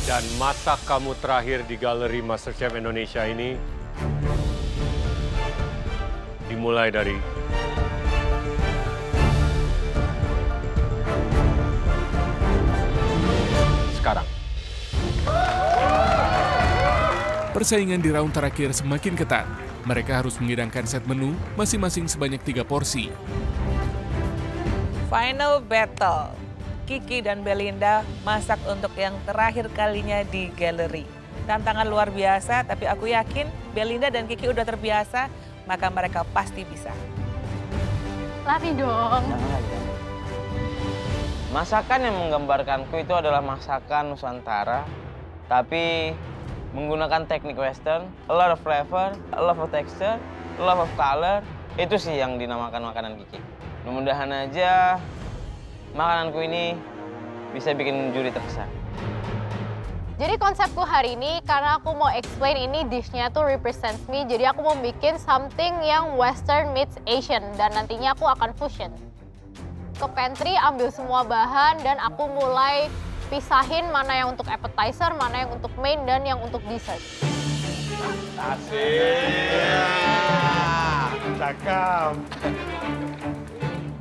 Dan masak kamu terakhir di Galeri MasterChef Indonesia ini dimulai dari sekarang. Persaingan di round terakhir semakin ketat. Mereka harus menghidangkan set menu masing-masing sebanyak 3 porsi. Final battle. Kiki dan Belinda masak untuk yang terakhir kalinya di galeri. Tantangan luar biasa, tapi aku yakin Belinda dan Kiki udah terbiasa, maka mereka pasti bisa. Latih dong. Masakan yang menggambarkanku itu adalah masakan Nusantara, tapi menggunakan teknik Western, a lot of flavor, a lot of texture, a lot of color. Itu sih yang dinamakan makanan Kiki. Mudah-mudahan aja makananku ini bisa bikin juri terkesan. Jadi konsepku hari ini, karena aku mau explain ini dishnya tuh represents me, jadi aku mau bikin something yang Western meets Asian, dan nantinya aku akan fusion. Ke pantry, ambil semua bahan, dan aku mulai pisahin mana yang untuk appetizer, mana yang untuk main, dan yang untuk dessert. Asik. Cakep.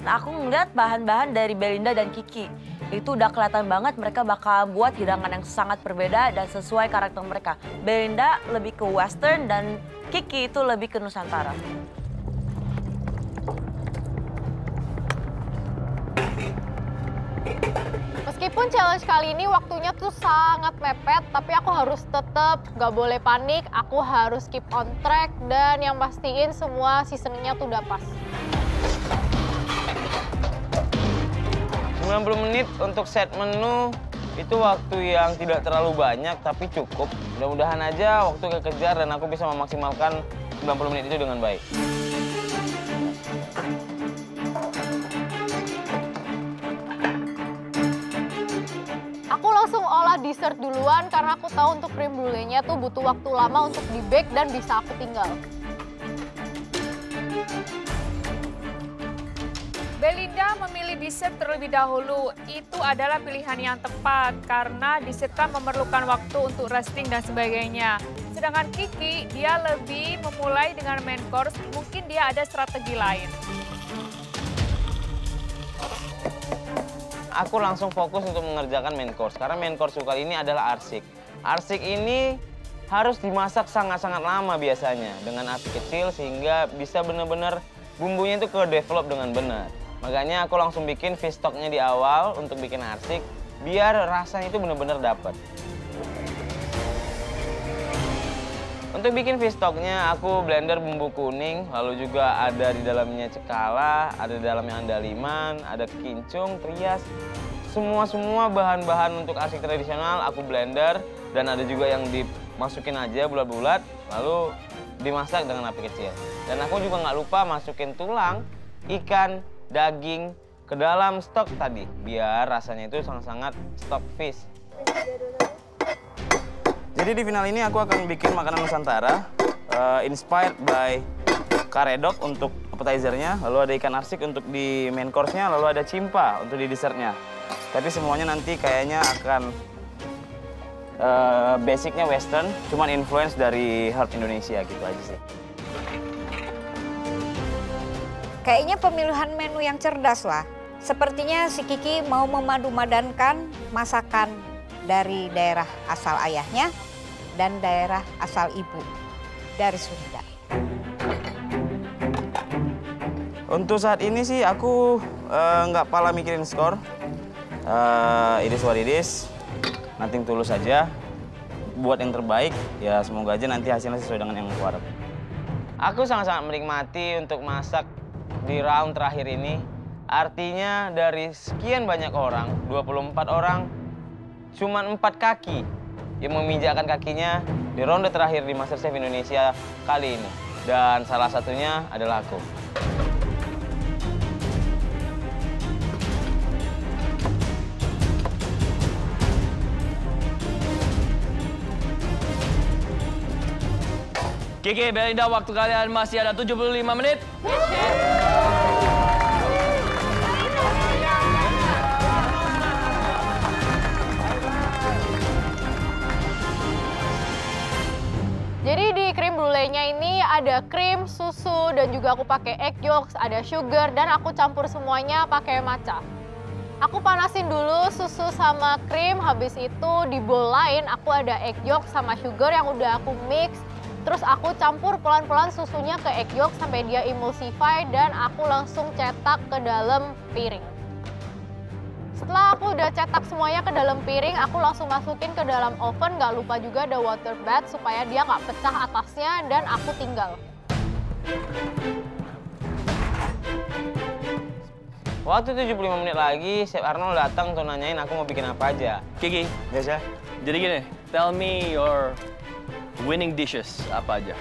Nah, aku ngeliat bahan-bahan dari Belinda dan Kiki. Itu udah kelihatan banget mereka bakal buat hidangan yang sangat berbeda dan sesuai karakter mereka. Belinda lebih ke Western dan Kiki itu lebih ke Nusantara. Meskipun challenge kali ini waktunya tuh sangat mepet, tapi aku harus tetap gak boleh panik, aku harus keep on track, dan yang pastiin semua seasoningnya tuh udah pas. 90 menit untuk set menu itu waktu yang tidak terlalu banyak tapi cukup. Mudah-mudahan aja waktu kekejar dan aku bisa memaksimalkan 90 menit itu dengan baik. Aku langsung olah dessert duluan karena aku tahu untuk creme brulee-nya tuh butuh waktu lama untuk di-bake dan bisa aku tinggal. Belinda memilih dessert terlebih dahulu. Itu adalah pilihan yang tepat karena dessert kan memerlukan waktu untuk roasting dan sebagainya. Sedangkan Kiki, dia lebih memulai dengan main course, mungkin dia ada strategi lain. Aku langsung fokus untuk mengerjakan main course karena main course kali ini adalah arsik. Arsik ini harus dimasak sangat-sangat lama biasanya dengan api kecil sehingga bisa benar-benar bumbunya itu ke-develop dengan benar. Makanya aku langsung bikin fish stock-nya di awal untuk bikin arsik, biar rasanya itu benar-benar dapat. Untuk bikin fish stock-nya, aku blender bumbu kuning, lalu juga ada di dalamnya cekala, ada di dalamnya andaliman, ada kincung, trias. Semua bahan-bahan untuk arsik tradisional aku blender, dan ada juga yang dimasukin aja bulat-bulat, lalu dimasak dengan api kecil. Dan aku juga nggak lupa masukin tulang, ikan, daging ke dalam stok tadi, biar rasanya itu sangat-sangat stock fish. Jadi di final ini aku akan bikin makanan Nusantara, inspired by karedok untuk appetizer-nya, lalu ada ikan arsik untuk di main course-nya, lalu ada cimpa untuk di dessert-nya. Tapi semuanya nanti kayaknya akan basicnya Western, cuman influence dari Heart Indonesia gitu aja sih. Kayaknya pemilihan menu yang cerdas lah. Sepertinya si Kiki mau memadu-madankan masakan dari daerah asal ayahnya dan daerah asal ibu dari Sunda. Untuk saat ini sih aku nggak pala mikirin skor. It is what it is. Nothing tulus aja. Buat yang terbaik, ya semoga aja nanti hasilnya sesuai dengan yang aku harap. Aku sangat-sangat menikmati untuk masak di round terakhir ini. Artinya dari sekian banyak orang, 24 orang, cuma 4 kaki yang memijakkan kakinya di ronde terakhir di MasterChef Indonesia kali ini. Dan salah satunya adalah aku. Kiki, Belinda, waktu kalian masih ada 75 menit. Jadi di krim brulee-nya ini ada krim, susu, dan juga aku pakai egg yolks, ada sugar, dan aku campur semuanya pakai matcha. Aku panasin dulu susu sama krim, habis itu di bowl lain aku ada egg yolk sama sugar yang udah aku mix. Terus aku campur pelan-pelan susunya ke egg yolk sampai dia emulsify dan aku langsung cetak ke dalam piring. Setelah aku udah cetak semuanya ke dalam piring, aku langsung masukin ke dalam oven. Gak lupa juga ada water bath supaya dia nggak pecah atasnya dan aku tinggal. Waktu 75 menit lagi, Chef Arnold datang untuk nanyain aku mau bikin apa aja. Kiki, Ya, Chef? jadi gini, tell me your winning dishes apa aja?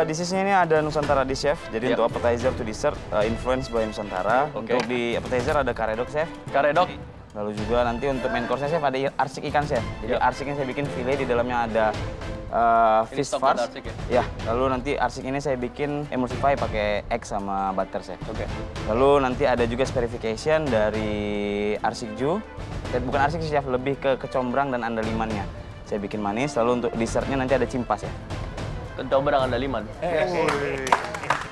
Dishes-nya ini ada Nusantara dish, Chef. Jadi Yep. untuk appetizer to dessert, influence by Nusantara. Oke. Untuk di appetizer ada karedok, Chef. Karedok? Lalu juga nanti untuk main course-nya, Chef, ada arsik ikan, Chef. Jadi Yep. arsiknya saya bikin filet, di dalamnya ada fish stok farce. ada arsik ya? Ya, lalu nanti arsik ini saya bikin emulsify pakai egg sama butter, Chef. Oke. Lalu nanti ada juga spherification dari arsik ju. Bukan arsik sih, Chef, lebih ke kecombrang dan andalimannya. Saya bikin manis, lalu untuk dessertnya nanti ada cimpas, ya. Kecombrang andaliman.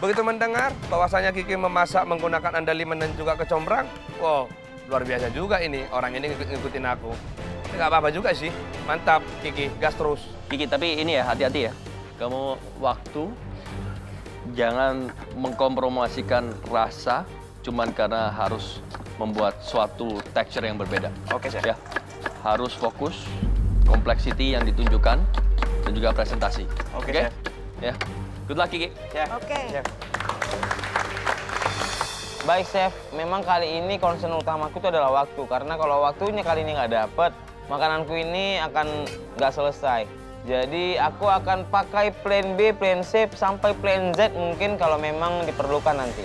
Begitu mendengar bahwasanya Kiki memasak menggunakan andaliman dan juga kecombrang, wow, luar biasa juga ini. Orang ini ngikutin aku. Nggak apa-apa juga sih. Mantap, Kiki. Gas terus. Kiki, tapi ini ya, hati-hati ya. Kamu waktu jangan mengkompromisikan rasa cuman karena harus membuat suatu texture yang berbeda. Oke, Chef. Ya, harus fokus, complexity yang ditunjukkan, dan juga presentasi. Oke, Chef. Ya, good luck, Kiki. Chef. Oke. Chef. Baik, Chef. Memang kali ini concern utamaku itu adalah waktu. Karena kalau waktunya kali ini nggak dapet, makananku ini akan nggak selesai. Jadi aku akan pakai plan B, plan C, sampai plan Z mungkin kalau memang diperlukan nanti.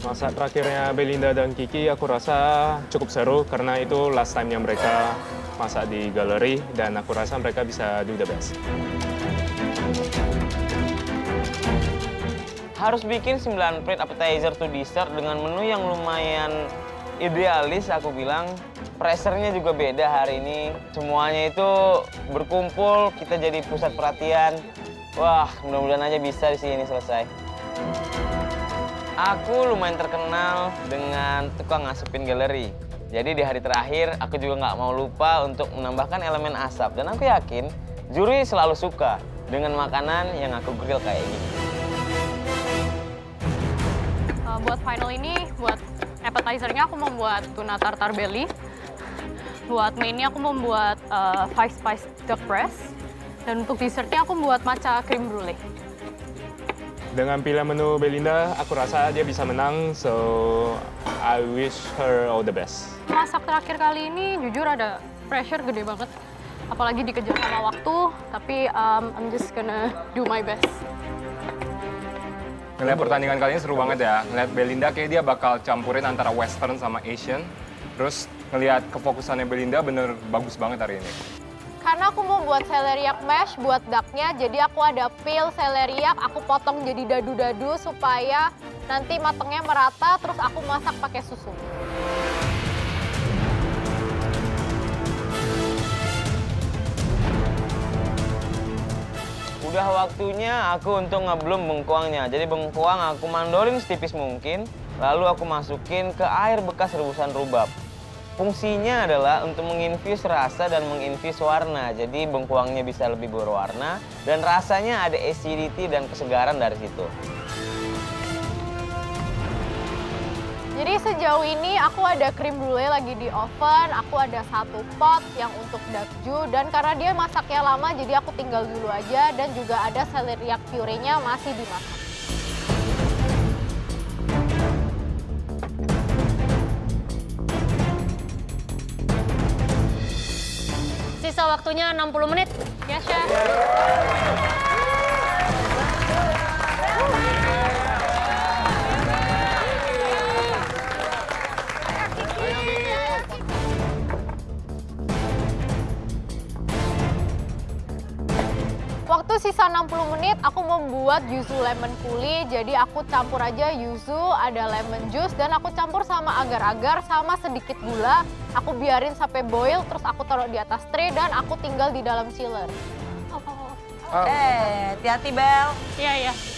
Masa terakhirnya Belinda dan Kiki aku rasa cukup seru karena itu last time-nya mereka masak di galeri dan aku rasa mereka bisa do the best. Harus bikin 9 plate appetizer to dessert dengan menu yang lumayan idealis, aku bilang. Pressure-nya juga beda hari ini. Semuanya itu berkumpul, kita jadi pusat perhatian. Wah, mudah-mudahan aja bisa di sini selesai. Aku lumayan terkenal dengan tukang ngasepin galeri. Jadi di hari terakhir, aku juga nggak mau lupa untuk menambahkan elemen asap. Dan aku yakin, juri selalu suka dengan makanan yang aku grill kayak gini. Buat final ini, buat appetizer-nya aku membuat tuna tartar belly. Buat main-nya aku membuat 5 spice duck breast. Dan untuk dessert-nya aku membuat matcha cream brulee. Dengan pilihan menu Belinda, aku rasa dia bisa menang, so I wish her all the best. Masak terakhir kali ini jujur ada pressure gede banget. Apalagi dikejar sama waktu, tapi I'm just gonna do my best. Ngeliat pertandingan kali ini seru banget ya. Ngeliat Belinda kayak dia bakal campurin antara Western sama Asian. Terus ngeliat kefokusannya Belinda bener bagus banget hari ini. Karena aku mau buat celeriac mash buat ducknya, jadi aku ada peel celeriac, aku potong jadi dadu-dadu supaya nanti matangnya merata, terus aku masak pakai susu. Udah waktunya aku untuk ngeblum bengkuangnya. Jadi bengkuang aku mandolin setipis mungkin, lalu aku masukin ke air bekas rebusan rubab. Fungsinya adalah untuk menginfus rasa dan menginfus warna. Jadi bengkuangnya bisa lebih berwarna dan rasanya ada acidity dan kesegaran dari situ. Jadi sejauh ini aku ada krim brulee lagi di oven, aku ada 1 pot yang untuk dakju, dan karena dia masaknya lama jadi aku tinggal dulu aja, dan juga ada celeriac puree-nya masih dimasak. Sisa waktunya 60 menit. Ya, Chef. Waktu sisa 60 menit aku membuat yuzu lemon kuli. Jadi aku campur aja yuzu, ada lemon juice, dan aku campur sama agar-agar sama sedikit gula. Aku biarin sampai boil, terus aku taruh di atas tray dan aku tinggal di dalam chiller. Hati-hati Bel. Iya, iya.